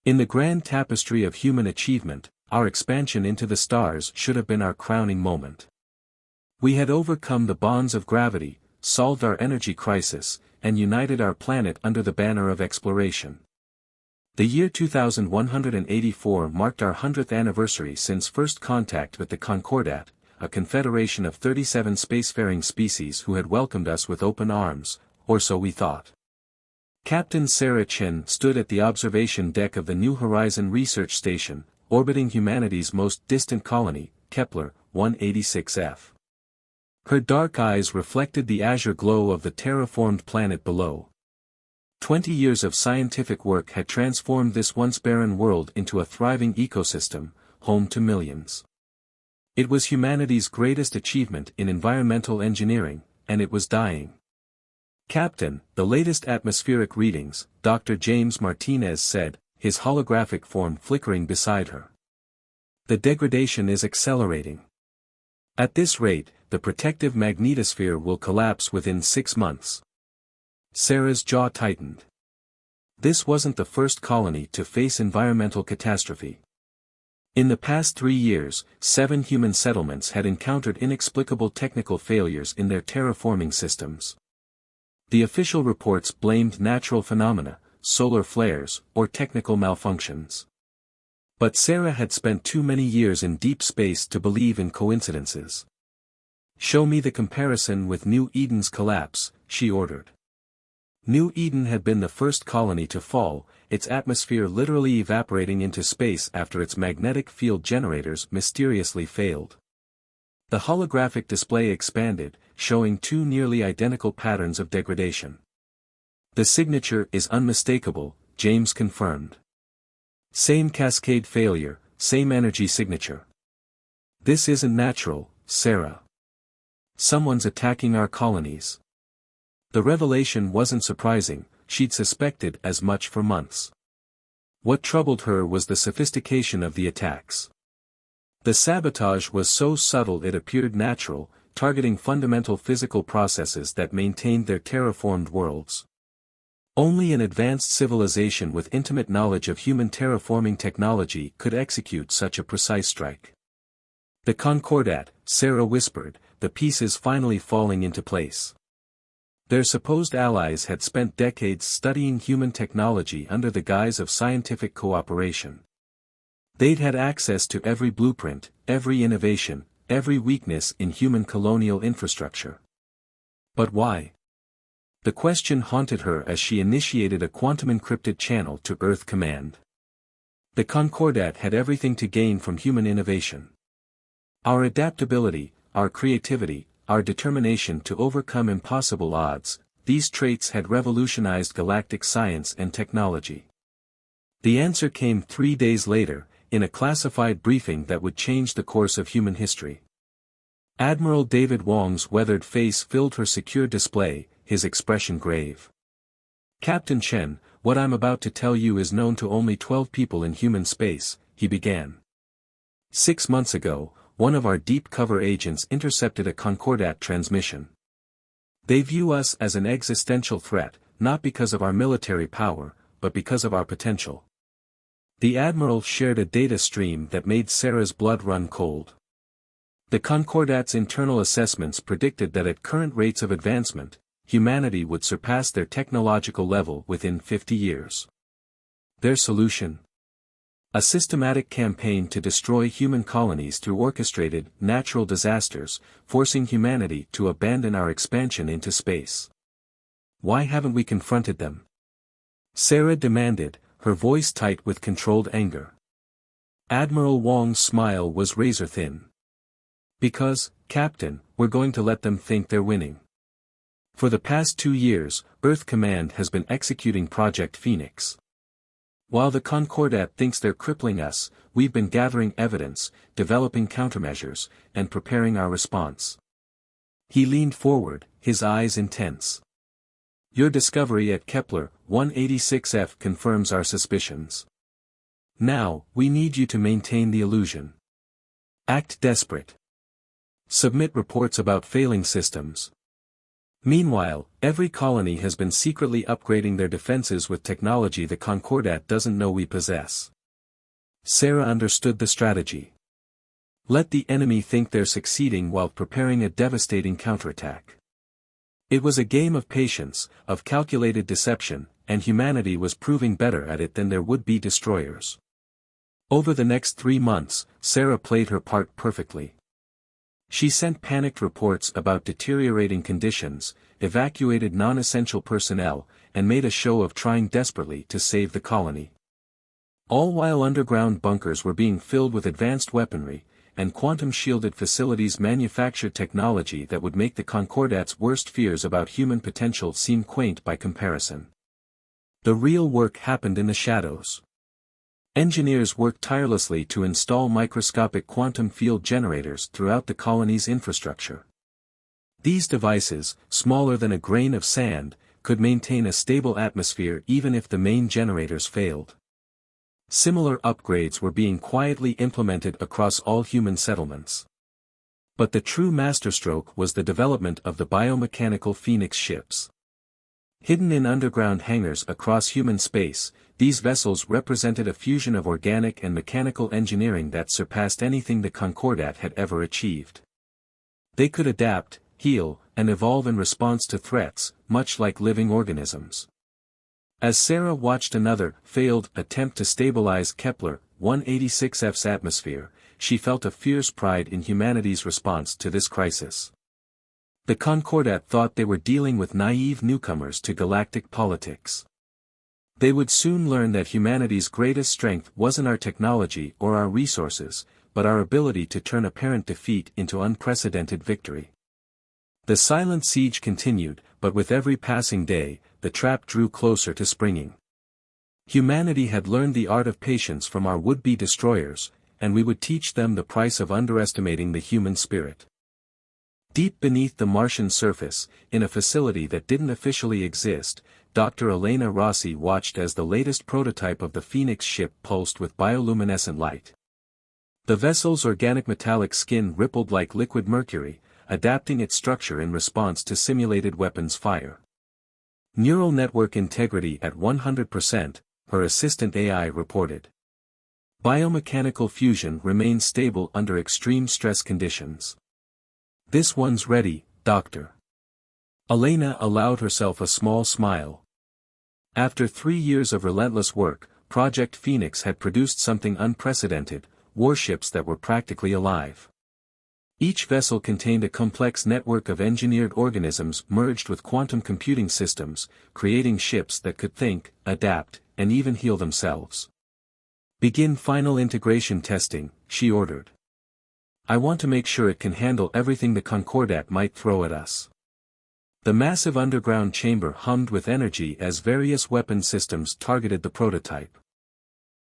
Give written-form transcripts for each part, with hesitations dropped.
In the grand tapestry of human achievement, our expansion into the stars should have been our crowning moment. We had overcome the bonds of gravity, solved our energy crisis, and united our planet under the banner of exploration. The year 2184 marked our 100th anniversary since first contact with the Concordat, a confederation of 37 spacefaring species who had welcomed us with open arms, or so we thought. Captain Sarah Chen stood at the observation deck of the New Horizon Research Station, orbiting humanity's most distant colony, Kepler 186f. Her dark eyes reflected the azure glow of the terraformed planet below. 20 years of scientific work had transformed this once barren world into a thriving ecosystem, home to millions. It was humanity's greatest achievement in environmental engineering, and it was dying. Captain, the latest atmospheric readings, Dr. James Martinez said, his holographic form flickering beside her. The degradation is accelerating. At this rate, the protective magnetosphere will collapse within 6 months. Sarah's jaw tightened. This wasn't the first colony to face environmental catastrophe. In the past 3 years, 7 human settlements had encountered inexplicable technical failures in their terraforming systems. The official reports blamed natural phenomena, solar flares, or technical malfunctions. But Sarah had spent too many years in deep space to believe in coincidences. "Show me the comparison with New Eden's collapse," she ordered. New Eden had been the first colony to fall, its atmosphere literally evaporating into space after its magnetic field generators mysteriously failed. The holographic display expanded, showing 2 nearly identical patterns of degradation. "The signature is unmistakable," James confirmed. "Same cascade failure, same energy signature. This isn't natural, Sarah. Someone's attacking our colonies." The revelation wasn't surprising, she'd suspected as much for months. What troubled her was the sophistication of the attacks. The sabotage was so subtle it appeared natural, targeting fundamental physical processes that maintained their terraformed worlds. Only an advanced civilization with intimate knowledge of human terraforming technology could execute such a precise strike. "The Concordat," Sarah whispered, the pieces finally falling into place. Their supposed allies had spent decades studying human technology under the guise of scientific cooperation. They'd had access to every blueprint, every innovation, every weakness in human colonial infrastructure. But why? The question haunted her as she initiated a quantum-encrypted channel to Earth Command. The Concordat had everything to gain from human innovation. Our adaptability, our creativity, our determination to overcome impossible odds, these traits had revolutionized galactic science and technology. The answer came 3 days later, in a classified briefing that would change the course of human history. Admiral David Wong's weathered face filled her secure display, his expression grave. "Captain Chen, what I'm about to tell you is known to only 12 people in human space," he began. 6 months ago, one of our deep cover agents intercepted a Concordat transmission. They view us as an existential threat, not because of our military power, but because of our potential. The Admiral shared a data stream that made Sarah's blood run cold. The Concordat's internal assessments predicted that at current rates of advancement, humanity would surpass their technological level within 50 years. Their solution? A systematic campaign to destroy human colonies through orchestrated, natural disasters, forcing humanity to abandon our expansion into space. Why haven't we confronted them? Sarah demanded, her voice tight with controlled anger. Admiral Wong's smile was razor-thin. "Because, Captain, we're going to let them think they're winning. For the past 2 years, Earth Command has been executing Project Phoenix. While the Concordat thinks they're crippling us, we've been gathering evidence, developing countermeasures, and preparing our response." He leaned forward, his eyes intense. "Your discovery at Kepler 186f confirms our suspicions. Now, we need you to maintain the illusion. Act desperate. Submit reports about failing systems. Meanwhile, every colony has been secretly upgrading their defenses with technology the Concordat doesn't know we possess. Sarah understood the strategy. Let the enemy think they're succeeding while preparing a devastating counterattack. It was a game of patience, of calculated deception, and humanity was proving better at it than their would-be destroyers. Over the next 3 months, Sarah played her part perfectly. She sent panicked reports about deteriorating conditions, evacuated non-essential personnel, and made a show of trying desperately to save the colony. All while underground bunkers were being filled with advanced weaponry, and quantum-shielded facilities manufactured technology that would make the Concordat's worst fears about human potential seem quaint by comparison. The real work happened in the shadows. Engineers worked tirelessly to install microscopic quantum field generators throughout the colony's infrastructure. These devices, smaller than a grain of sand, could maintain a stable atmosphere even if the main generators failed. Similar upgrades were being quietly implemented across all human settlements. But the true masterstroke was the development of the biomechanical Phoenix ships. Hidden in underground hangars across human space, these vessels represented a fusion of organic and mechanical engineering that surpassed anything the Concordat had ever achieved. They could adapt, heal, and evolve in response to threats, much like living organisms. As Sarah watched another, failed, attempt to stabilize Kepler-186f's atmosphere, she felt a fierce pride in humanity's response to this crisis. The Concordat thought they were dealing with naive newcomers to galactic politics. They would soon learn that humanity's greatest strength wasn't our technology or our resources, but our ability to turn apparent defeat into unprecedented victory. The silent siege continued, but with every passing day, the trap drew closer to springing. Humanity had learned the art of patience from our would-be destroyers, and we would teach them the price of underestimating the human spirit. Deep beneath the Martian surface, in a facility that didn't officially exist, Dr. Elena Rossi watched as the latest prototype of the Phoenix ship pulsed with bioluminescent light. The vessel's organic metallic skin rippled like liquid mercury, adapting its structure in response to simulated weapons fire. Neural network integrity at 100%, her assistant AI reported. Biomechanical fusion remains stable under extreme stress conditions. This one's ready, Doctor. Elena allowed herself a small smile. After 3 years of relentless work, Project Phoenix had produced something unprecedented, warships that were practically alive. Each vessel contained a complex network of engineered organisms merged with quantum computing systems, creating ships that could think, adapt, and even heal themselves. Begin final integration testing, she ordered. I want to make sure it can handle everything the Concordat might throw at us. The massive underground chamber hummed with energy as various weapon systems targeted the prototype.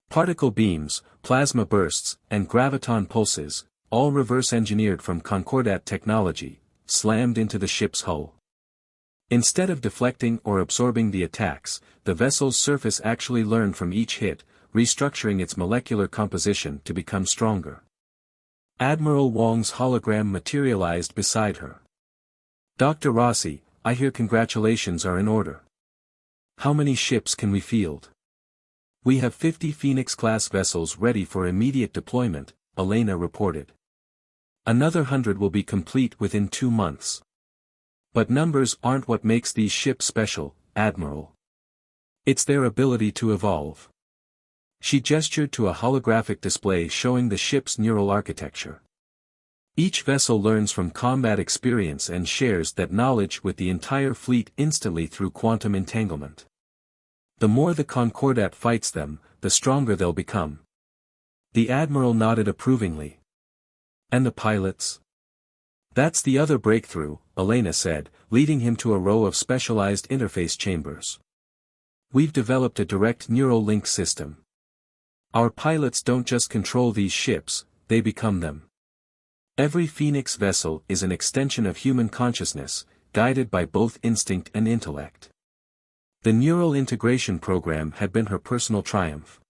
Particle beams, plasma bursts, and graviton pulses, all reverse-engineered from Concordat technology, slammed into the ship's hull. Instead of deflecting or absorbing the attacks, the vessel's surface actually learned from each hit, restructuring its molecular composition to become stronger. Admiral Wong's hologram materialized beside her. Dr. Rossi, I hear congratulations are in order. How many ships can we field? We have 50 Phoenix-class vessels ready for immediate deployment, Elena reported. Another 100 will be complete within 2 months. But numbers aren't what makes these ships special, Admiral. It's their ability to evolve. She gestured to a holographic display showing the ship's neural architecture. Each vessel learns from combat experience and shares that knowledge with the entire fleet instantly through quantum entanglement. The more the Concordat fights them, the stronger they'll become. The Admiral nodded approvingly. And the pilots? That's the other breakthrough, Elena said, leading him to a row of specialized interface chambers. We've developed a direct neural link system. Our pilots don't just control these ships, they become them. Every Phoenix vessel is an extension of human consciousness, guided by both instinct and intellect. The neural integration program had been her personal triumph.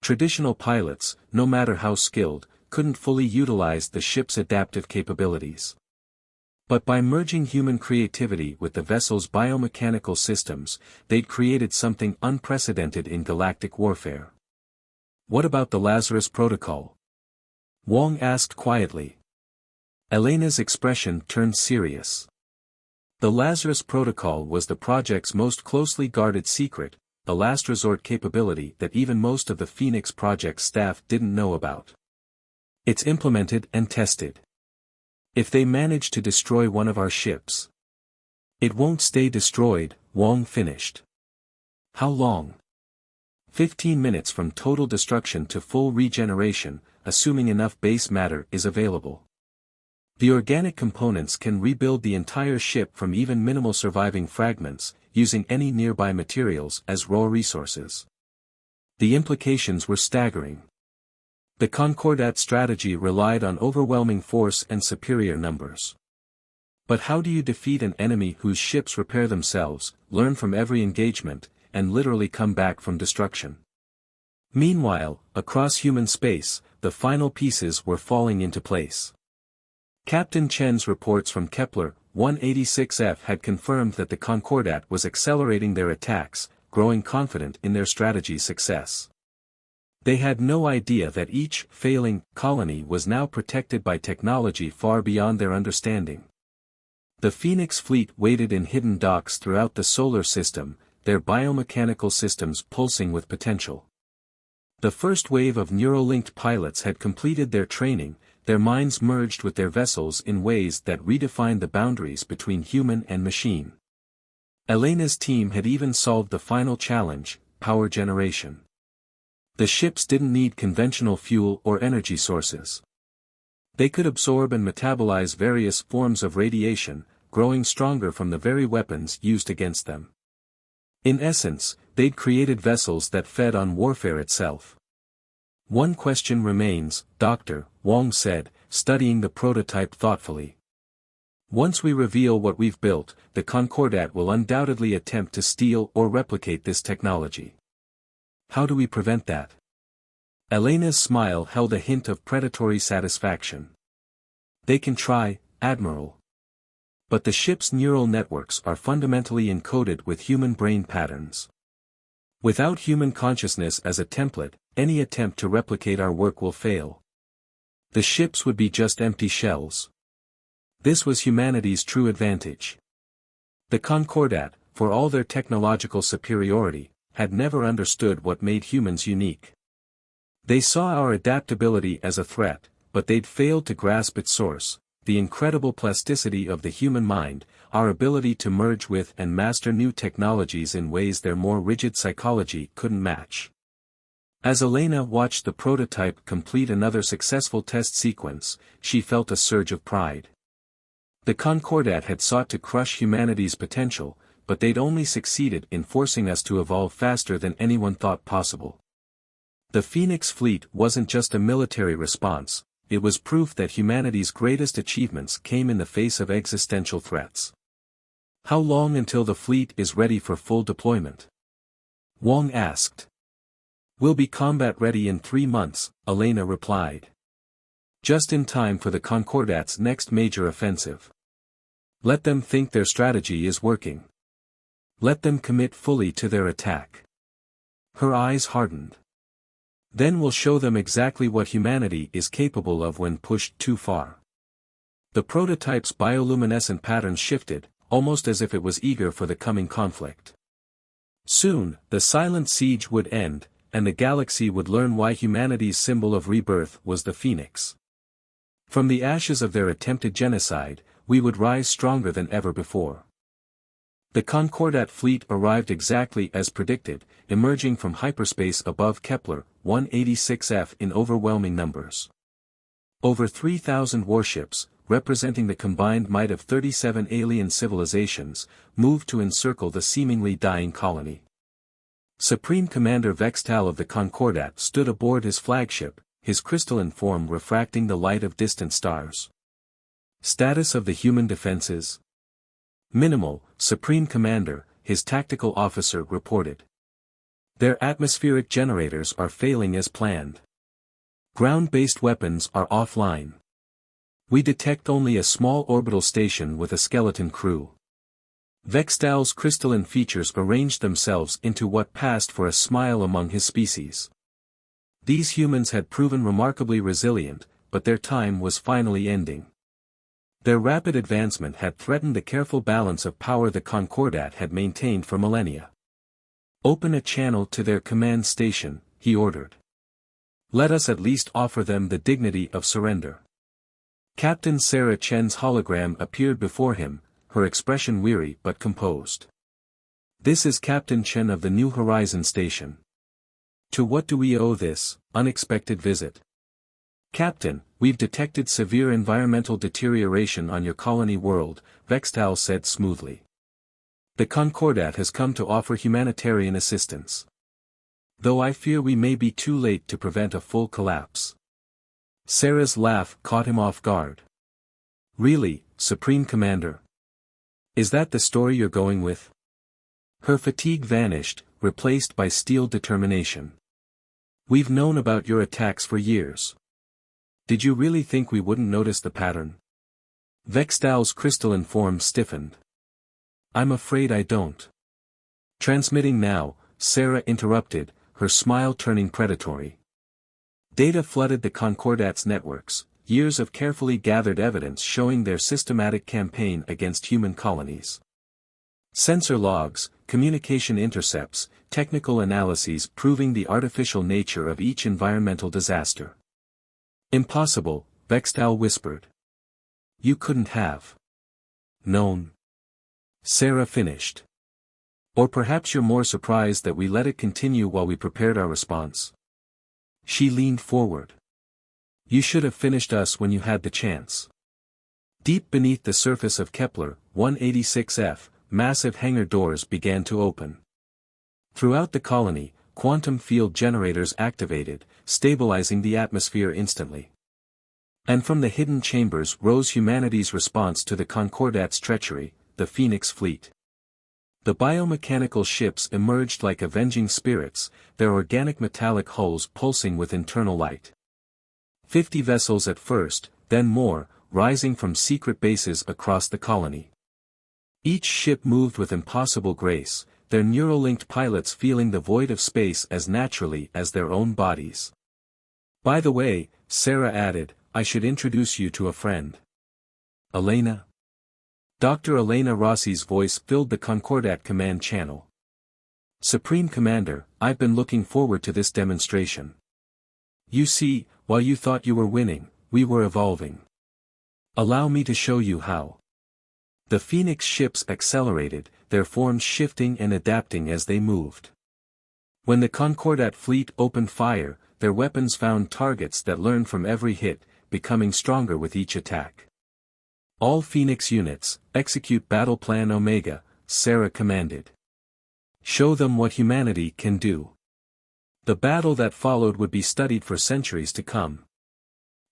Traditional pilots, no matter how skilled, couldn't fully utilize the ship's adaptive capabilities. But by merging human creativity with the vessel's biomechanical systems, they'd created something unprecedented in galactic warfare. What about the Lazarus Protocol? Wong asked quietly. Elena's expression turned serious. The Lazarus Protocol was the project's most closely guarded secret, the last resort capability that even most of the Phoenix Project staff didn't know about. It's implemented and tested. If they manage to destroy one of our ships, it won't stay destroyed, Wong finished. How long? 15 minutes from total destruction to full regeneration, assuming enough base matter is available. The organic components can rebuild the entire ship from even minimal surviving fragments, using any nearby materials as raw resources. The implications were staggering. The Concordat strategy relied on overwhelming force and superior numbers. But how do you defeat an enemy whose ships repair themselves, learn from every engagement, and literally come back from destruction? Meanwhile, across human space, the final pieces were falling into place. Captain Chen's reports from Kepler 186f had confirmed that the Concordat was accelerating their attacks, growing confident in their strategy's success. They had no idea that each failing colony was now protected by technology far beyond their understanding. The Phoenix fleet waited in hidden docks throughout the solar system, their biomechanical systems pulsing with potential. The first wave of neural-linked pilots had completed their training, their minds merged with their vessels in ways that redefined the boundaries between human and machine. Elena's team had even solved the final challenge, power generation. The ships didn't need conventional fuel or energy sources. They could absorb and metabolize various forms of radiation, growing stronger from the very weapons used against them. In essence, they'd created vessels that fed on warfare itself. One question remains, Doctor, Wong said, studying the prototype thoughtfully. Once we reveal what we've built, the Concordat will undoubtedly attempt to steal or replicate this technology. How do we prevent that? Elena's smile held a hint of predatory satisfaction. They can try, Admiral. But the ship's neural networks are fundamentally encoded with human brain patterns. Without human consciousness as a template, any attempt to replicate our work will fail. The ships would be just empty shells. This was humanity's true advantage. The Concordat, for all their technological superiority, had never understood what made humans unique. They saw our adaptability as a threat, but they'd failed to grasp its source, the incredible plasticity of the human mind, our ability to merge with and master new technologies in ways their more rigid psychology couldn't match. As Elena watched the prototype complete another successful test sequence, she felt a surge of pride. The Concordat had sought to crush humanity's potential, but they'd only succeeded in forcing us to evolve faster than anyone thought possible. The Phoenix fleet wasn't just a military response, it was proof that humanity's greatest achievements came in the face of existential threats. How long until the fleet is ready for full deployment? Wong asked. We'll be combat ready in 3 months, Elena replied. Just in time for the Concordat's next major offensive. Let them think their strategy is working. Let them commit fully to their attack. Her eyes hardened. Then we'll show them exactly what humanity is capable of when pushed too far. The prototype's bioluminescent patterns shifted, almost as if it was eager for the coming conflict. Soon, the silent siege would end, and the galaxy would learn why humanity's symbol of rebirth was the phoenix. From the ashes of their attempted genocide, we would rise stronger than ever before. The Concordat fleet arrived exactly as predicted, emerging from hyperspace above Kepler 186f in overwhelming numbers. Over 3,000 warships, representing the combined might of 37 alien civilizations, moved to encircle the seemingly dying colony. Supreme Commander Vextal of the Concordat stood aboard his flagship, his crystalline form refracting the light of distant stars. Status of the human defenses? Minimal, Supreme Commander, his tactical officer reported. Their atmospheric generators are failing as planned. Ground-based weapons are offline. We detect only a small orbital station with a skeleton crew. Vextal's crystalline features arranged themselves into what passed for a smile among his species. These humans had proven remarkably resilient, but their time was finally ending. Their rapid advancement had threatened the careful balance of power the Concordat had maintained for millennia. "Open a channel to their command station," he ordered. "Let us at least offer them the dignity of surrender." Captain Sarah Chen's hologram appeared before him, her expression weary but composed. "This is Captain Chen of the New Horizon Station. To what do we owe this unexpected visit?" "Captain, we've detected severe environmental deterioration on your colony world," Vextal said smoothly. "The Concordat has come to offer humanitarian assistance. Though I fear we may be too late to prevent a full collapse." Sarah's laugh caught him off guard. "Really, Supreme Commander? Is that the story you're going with?" Her fatigue vanished, replaced by steel determination. "We've known about your attacks for years. Did you really think we wouldn't notice the pattern?" Vextal's crystalline form stiffened. "I'm afraid I don't." "Transmitting now," Sarah interrupted, her smile turning predatory. Data flooded the Concordat's networks, years of carefully gathered evidence showing their systematic campaign against human colonies. Sensor logs, communication intercepts, technical analyses proving the artificial nature of each environmental disaster. "Impossible," Vextal whispered. "You couldn't have known," Sarah finished. "Or perhaps you're more surprised that we let it continue while we prepared our response." She leaned forward. "You should have finished us when you had the chance." Deep beneath the surface of Kepler 186f, massive hangar doors began to open. Throughout the colony, quantum field generators activated, stabilizing the atmosphere instantly. And from the hidden chambers rose humanity's response to the Concordat's treachery, the Phoenix fleet. The biomechanical ships emerged like avenging spirits, their organic metallic hulls pulsing with internal light. 50 vessels at first, then more, rising from secret bases across the colony. Each ship moved with impossible grace, their neural-linked pilots feeling the void of space as naturally as their own bodies. "By the way," Sarah added, "I should introduce you to a friend. Elena?" Dr. Elena Rossi's voice filled the Concordat command channel. "Supreme Commander, I've been looking forward to this demonstration. You see, while you thought you were winning, we were evolving. Allow me to show you how." The Phoenix ships accelerated, their forms shifting and adapting as they moved. When the Concordat fleet opened fire, their weapons found targets that learned from every hit, becoming stronger with each attack. "All Phoenix units, execute Battle Plan Omega," Sarah commanded. "Show them what humanity can do." The battle that followed would be studied for centuries to come.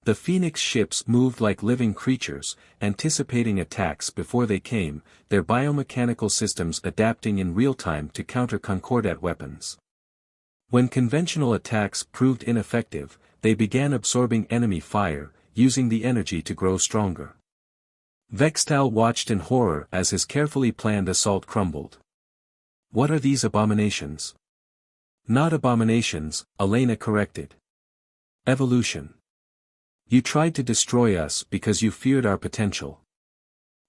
The Phoenix ships moved like living creatures, anticipating attacks before they came, their biomechanical systems adapting in real time to counter Concordat weapons. When conventional attacks proved ineffective, they began absorbing enemy fire, using the energy to grow stronger. Vextal watched in horror as his carefully planned assault crumbled. "What are these abominations?" "Not abominations," Elena corrected. "Evolution. You tried to destroy us because you feared our potential.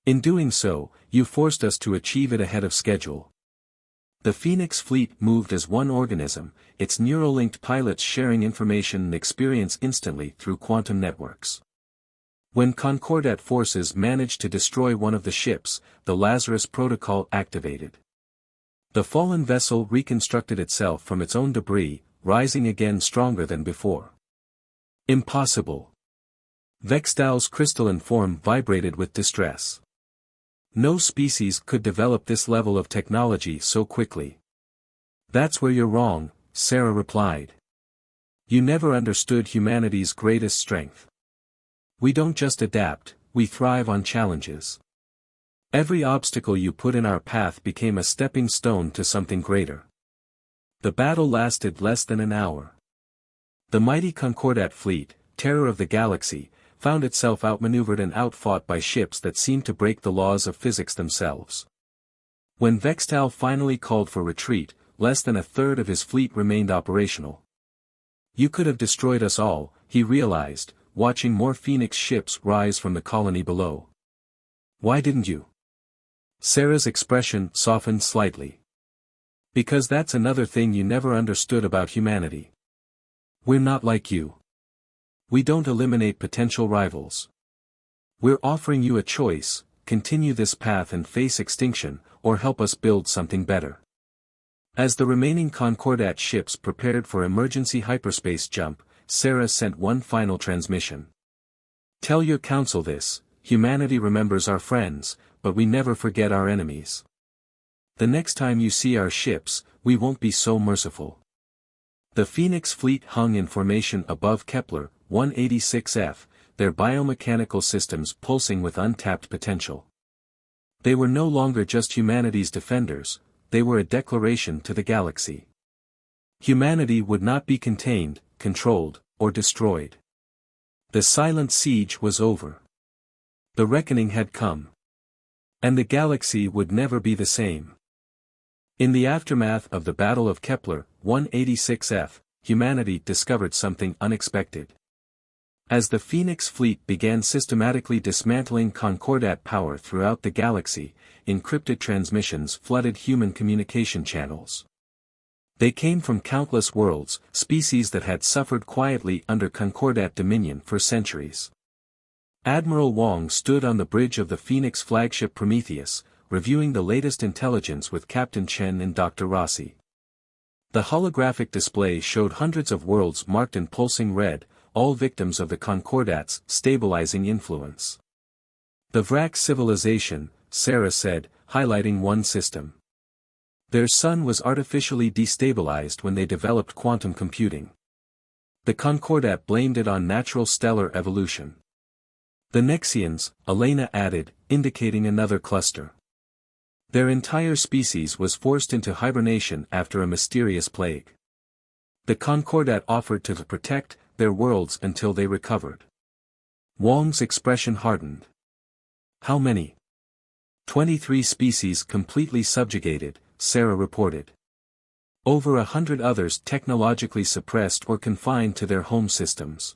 In doing so, you forced us to achieve it ahead of schedule." The Phoenix fleet moved as one organism, its neural-linked pilots sharing information and experience instantly through quantum networks. When Concordat forces managed to destroy one of the ships, the Lazarus Protocol activated. The fallen vessel reconstructed itself from its own debris, rising again stronger than before. "Impossible." Vextal's crystalline form vibrated with distress. "No species could develop this level of technology so quickly." "That's where you're wrong," Sarah replied. "You never understood humanity's greatest strength. We don't just adapt, we thrive on challenges. Every obstacle you put in our path became a stepping stone to something greater." The battle lasted less than an hour. The mighty Concordat fleet, terror of the galaxy, found itself outmaneuvered and outfought by ships that seemed to break the laws of physics themselves. When Vextal finally called for retreat, less than a third of his fleet remained operational. "You could have destroyed us all," he realized, watching more Phoenix ships rise from the colony below. "Why didn't you?" Sarah's expression softened slightly. "Because that's another thing you never understood about humanity. We're not like you. We don't eliminate potential rivals. We're offering you a choice: continue this path and face extinction, or help us build something better." As the remaining Concordat ships prepared for emergency hyperspace jump, Sarah sent one final transmission. "Tell your council this: humanity remembers our friends, but we never forget our enemies. The next time you see our ships, we won't be so merciful." The Phoenix fleet hung in formation above Kepler 186f, their biomechanical systems pulsing with untapped potential. They were no longer just humanity's defenders, they were a declaration to the galaxy. Humanity would not be contained, controlled, or destroyed. The silent siege was over. The reckoning had come. And the galaxy would never be the same. In the aftermath of the Battle of Kepler 186f, humanity discovered something unexpected. As the Phoenix fleet began systematically dismantling Concordat power throughout the galaxy, encrypted transmissions flooded human communication channels. They came from countless worlds, species that had suffered quietly under Concordat dominion for centuries. Admiral Wong stood on the bridge of the Phoenix flagship Prometheus, reviewing the latest intelligence with Captain Chen and Dr. Rossi. The holographic display showed hundreds of worlds marked in pulsing red, all victims of the Concordat's stabilizing influence. "The Vrak civilization," Sarah said, highlighting one system. "Their sun was artificially destabilized when they developed quantum computing. The Concordat blamed it on natural stellar evolution." "The Nexians," Elena added, indicating another cluster. "Their entire species was forced into hibernation after a mysterious plague. The Concordat offered to protect their worlds until they recovered." Wong's expression hardened. "How many?" 23 species completely subjugated, Sarah reported. Over 100 others technologically suppressed or confined to their home systems.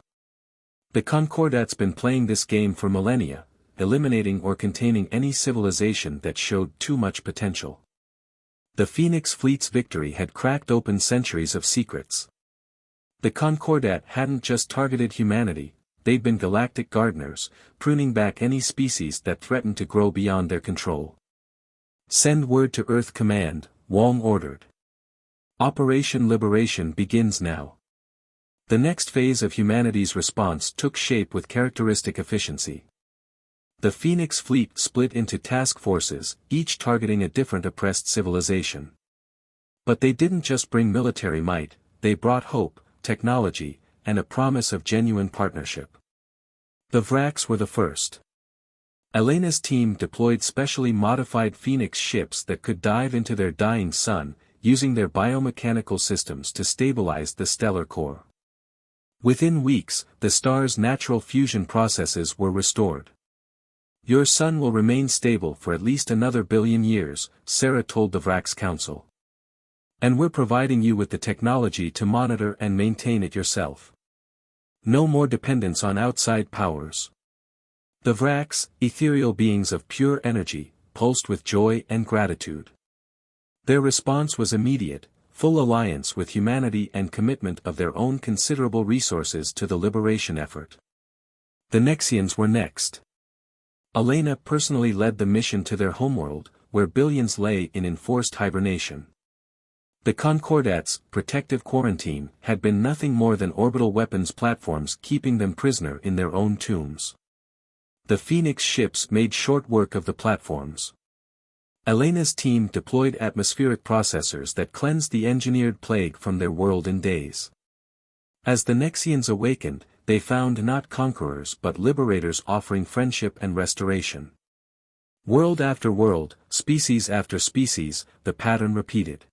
The Concordat's been playing this game for millennia, eliminating or containing any civilization that showed too much potential. The Phoenix fleet's victory had cracked open centuries of secrets. The Concordat hadn't just targeted humanity, they'd been galactic gardeners, pruning back any species that threatened to grow beyond their control. "Send word to Earth Command," Wong ordered. "Operation Liberation begins now." The next phase of humanity's response took shape with characteristic efficiency. The Phoenix fleet split into task forces, each targeting a different oppressed civilization. But they didn't just bring military might, they brought hope, technology, and a promise of genuine partnership. The Vraks were the first. Elena's team deployed specially modified Phoenix ships that could dive into their dying sun, using their biomechanical systems to stabilize the stellar core. Within weeks, the star's natural fusion processes were restored. "Your sun will remain stable for at least another billion years," Sarah told the Vraks Council. "And we're providing you with the technology to monitor and maintain it yourself. No more dependence on outside powers." The Vraks, ethereal beings of pure energy, pulsed with joy and gratitude. Their response was immediate, full alliance with humanity and commitment of their own considerable resources to the liberation effort. The Nexians were next. Elena personally led the mission to their homeworld, where billions lay in enforced hibernation. The Concordat's protective quarantine had been nothing more than orbital weapons platforms keeping them prisoner in their own tombs. The Phoenix ships made short work of the platforms. Elena's team deployed atmospheric processors that cleansed the engineered plague from their world in days. As the Nexians awakened, they found not conquerors but liberators offering friendship and restoration. World after world, species after species, the pattern repeated.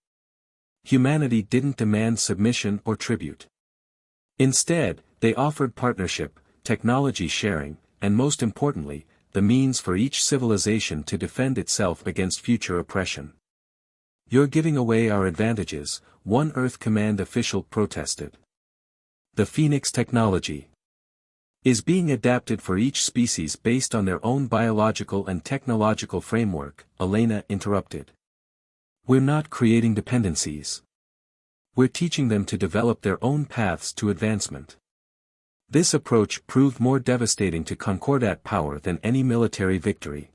Humanity didn't demand submission or tribute. Instead, they offered partnership, technology sharing, and most importantly, the means for each civilization to defend itself against future oppression. "You're giving away our advantages," one Earth Command official protested. "The Phoenix technology is being adapted for each species based on their own biological and technological framework," Elena interrupted. "We're not creating dependencies. We're teaching them to develop their own paths to advancement." This approach proved more devastating to Concordat power than any military victory.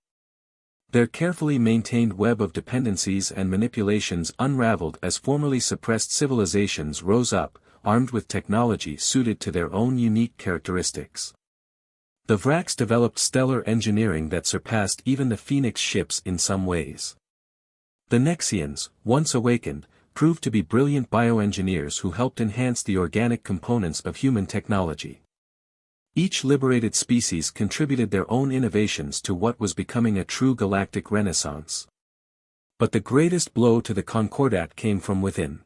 Their carefully maintained web of dependencies and manipulations unraveled as formerly suppressed civilizations rose up, armed with technology suited to their own unique characteristics. The Vracs developed stellar engineering that surpassed even the Phoenix ships in some ways. The Nexians, once awakened, proved to be brilliant bioengineers who helped enhance the organic components of human technology. Each liberated species contributed their own innovations to what was becoming a true galactic renaissance. But the greatest blow to the Concordat came from within.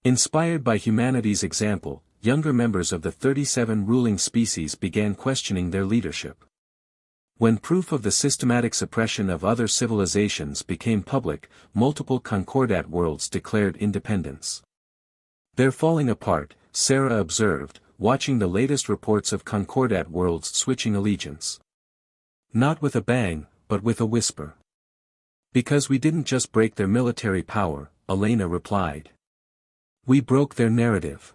Inspired by humanity's example, younger members of the 37 ruling species began questioning their leadership. When proof of the systematic suppression of other civilizations became public, multiple Concordat worlds declared independence. "They're falling apart," Sarah observed, watching the latest reports of Concordat worlds switching allegiance. "Not with a bang, but with a whisper." "Because we didn't just break their military power," Elena replied. "We broke their narrative.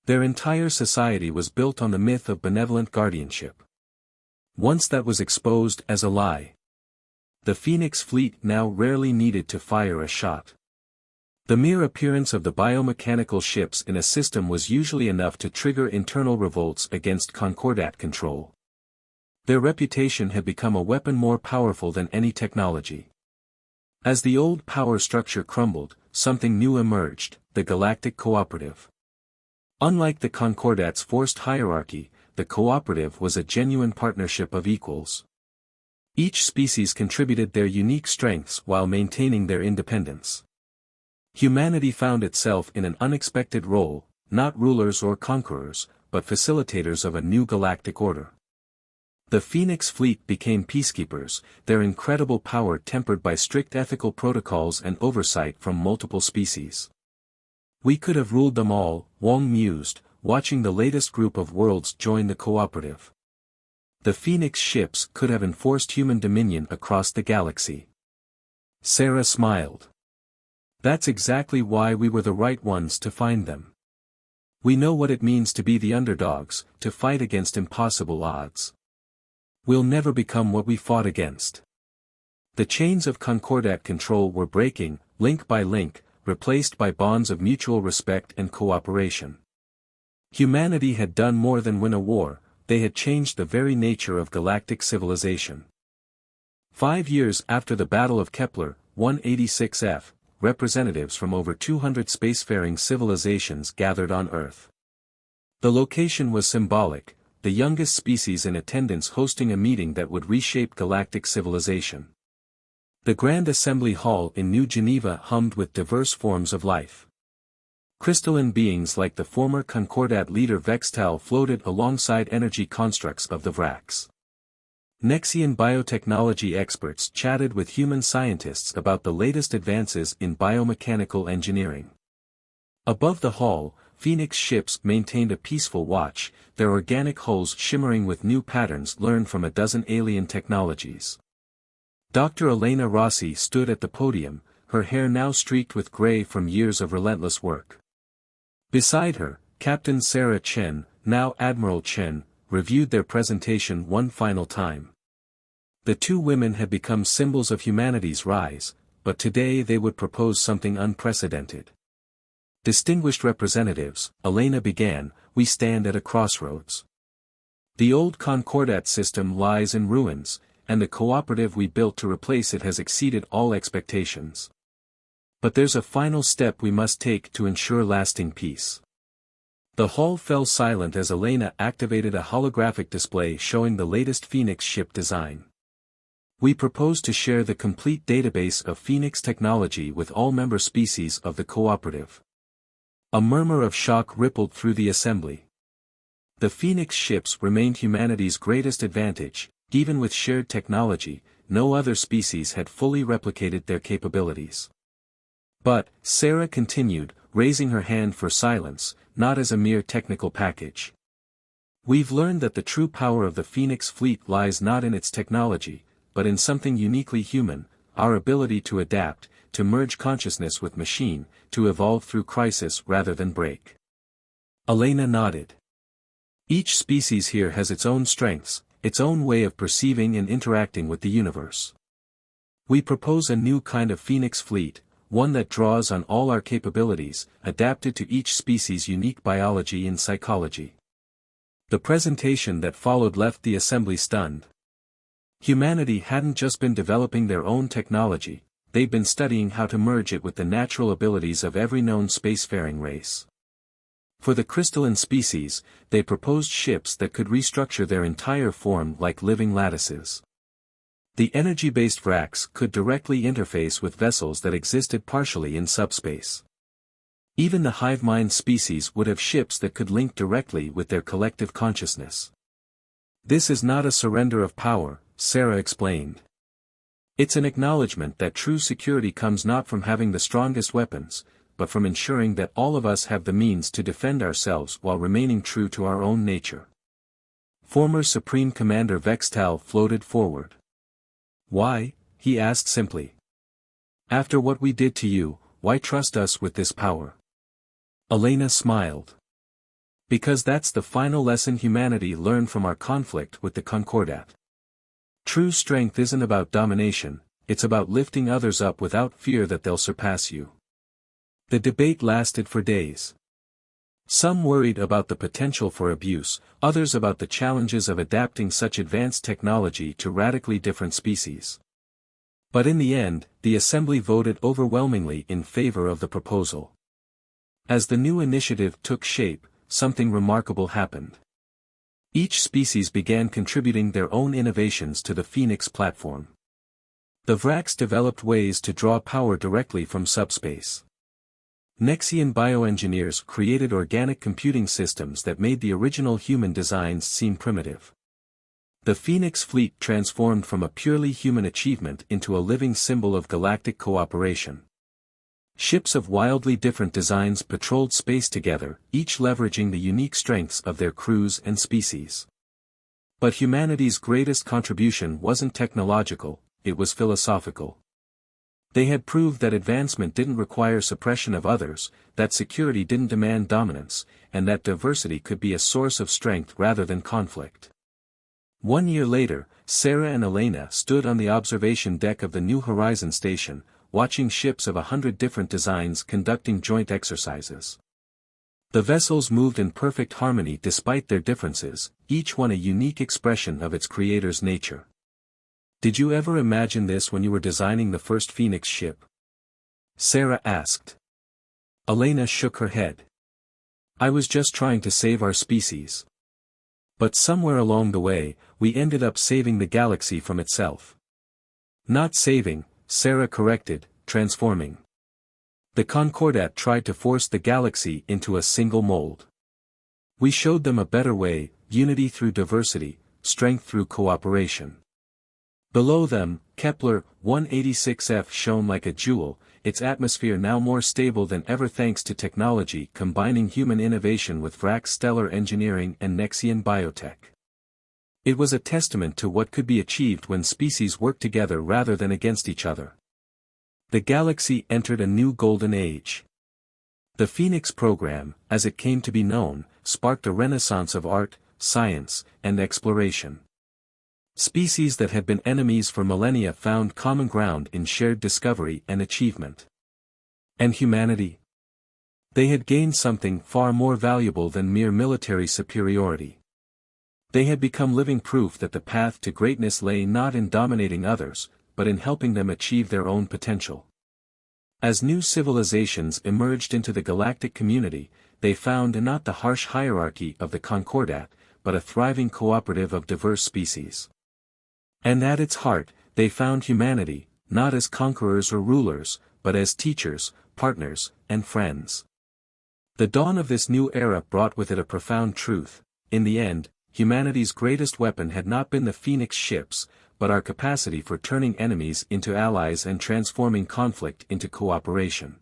Their entire society was built on the myth of benevolent guardianship. Once that was exposed as a lie, the Phoenix fleet now rarely needed to fire a shot. The mere appearance of the biomechanical ships in a system was usually enough to trigger internal revolts against Concordat control. Their reputation had become a weapon more powerful than any technology. As the old power structure crumbled, something new emerged: the Galactic Cooperative. Unlike the Concordat's forced hierarchy, the Cooperative was a genuine partnership of equals. Each species contributed their unique strengths while maintaining their independence. Humanity found itself in an unexpected role, not rulers or conquerors, but facilitators of a new galactic order. The Phoenix fleet became peacekeepers, their incredible power tempered by strict ethical protocols and oversight from multiple species. "We could have ruled them all," Wong mused, watching the latest group of worlds join the Cooperative. "The Phoenix ships could have enforced human dominion across the galaxy." Sarah smiled. "That's exactly why we were the right ones to find them. We know what it means to be the underdogs, to fight against impossible odds. We'll never become what we fought against." The chains of Concordat control were breaking, link by link, replaced by bonds of mutual respect and cooperation. Humanity had done more than win a war, they had changed the very nature of galactic civilization. 5 years after the Battle of Kepler, 186F, representatives from over 200 spacefaring civilizations gathered on Earth. The location was symbolic, the youngest species in attendance hosting a meeting that would reshape galactic civilization. The Grand Assembly Hall in New Geneva hummed with diverse forms of life. Crystalline beings like the former Concordat leader Vextal floated alongside energy constructs of the Vracs. Nexian biotechnology experts chatted with human scientists about the latest advances in biomechanical engineering. Above the hall, Phoenix ships maintained a peaceful watch, their organic hulls shimmering with new patterns learned from a dozen alien technologies. Dr. Elena Rossi stood at the podium, her hair now streaked with gray from years of relentless work. Beside her, Captain Sarah Chen, now Admiral Chen, reviewed their presentation one final time. The two women had become symbols of humanity's rise, but today they would propose something unprecedented. "Distinguished representatives," Elena began, "we stand at a crossroads. The old Concordat system lies in ruins, and the cooperative we built to replace it has exceeded all expectations. But there's a final step we must take to ensure lasting peace." The hall fell silent as Elena activated a holographic display showing the latest Phoenix ship design. "We propose to share the complete database of Phoenix technology with all member species of the cooperative." A murmur of shock rippled through the assembly. The Phoenix ships remained humanity's greatest advantage. Even with shared technology, no other species had fully replicated their capabilities. But, Sarah continued, raising her hand for silence, not as a mere technical package. We've learned that the true power of the Phoenix fleet lies not in its technology, but in something uniquely human, our ability to adapt, to merge consciousness with machine, to evolve through crisis rather than break. Elena nodded. Each species here has its own strengths, its own way of perceiving and interacting with the universe. We propose a new kind of Phoenix fleet, one that draws on all our capabilities, adapted to each species' unique biology and psychology. The presentation that followed left the assembly stunned. Humanity hadn't just been developing their own technology, they'd been studying how to merge it with the natural abilities of every known spacefaring race. For the crystalline species, they proposed ships that could restructure their entire form like living lattices. The energy-based racks could directly interface with vessels that existed partially in subspace. Even the hive mind species would have ships that could link directly with their collective consciousness. This is not a surrender of power, Sarah explained. It's an acknowledgement that true security comes not from having the strongest weapons, but from ensuring that all of us have the means to defend ourselves while remaining true to our own nature. Former Supreme Commander Vextal floated forward. Why? He asked simply. After what we did to you, why trust us with this power? Elena smiled. Because that's the final lesson humanity learned from our conflict with the Concordat. True strength isn't about domination, it's about lifting others up without fear that they'll surpass you. The debate lasted for days. Some worried about the potential for abuse, others about the challenges of adapting such advanced technology to radically different species. But in the end, the assembly voted overwhelmingly in favor of the proposal. As the new initiative took shape, something remarkable happened. Each species began contributing their own innovations to the Phoenix platform. The Vraks developed ways to draw power directly from subspace. Nexian bioengineers created organic computing systems that made the original human designs seem primitive. The Phoenix fleet transformed from a purely human achievement into a living symbol of galactic cooperation. Ships of wildly different designs patrolled space together, each leveraging the unique strengths of their crews and species. But humanity's greatest contribution wasn't technological, it was philosophical. They had proved that advancement didn't require suppression of others, that security didn't demand dominance, and that diversity could be a source of strength rather than conflict. 1 year later, Sarah and Elena stood on the observation deck of the New Horizon station, watching ships of 100 different designs conducting joint exercises. The vessels moved in perfect harmony despite their differences, each one a unique expression of its creator's nature. Did you ever imagine this when you were designing the first Phoenix ship? Sarah asked. Elena shook her head. I was just trying to save our species. But somewhere along the way, we ended up saving the galaxy from itself. Not saving, Sarah corrected, transforming. The Concordat tried to force the galaxy into a single mold. We showed them a better way, unity through diversity, strength through cooperation. Below them, Kepler 186f shone like a jewel, its atmosphere now more stable than ever thanks to technology combining human innovation with Vrak stellar engineering and Nexian biotech. It was a testament to what could be achieved when species work together rather than against each other. The galaxy entered a new golden age. The Phoenix program, as it came to be known, sparked a renaissance of art, science, and exploration. Species that had been enemies for millennia found common ground in shared discovery and achievement. And humanity? They had gained something far more valuable than mere military superiority. They had become living proof that the path to greatness lay not in dominating others, but in helping them achieve their own potential. As new civilizations emerged into the galactic community, they found not the harsh hierarchy of the Concordat, but a thriving cooperative of diverse species. And at its heart, they found humanity, not as conquerors or rulers, but as teachers, partners, and friends. The dawn of this new era brought with it a profound truth: In the end, humanity's greatest weapon had not been the Phoenix ships, but our capacity for turning enemies into allies and transforming conflict into cooperation.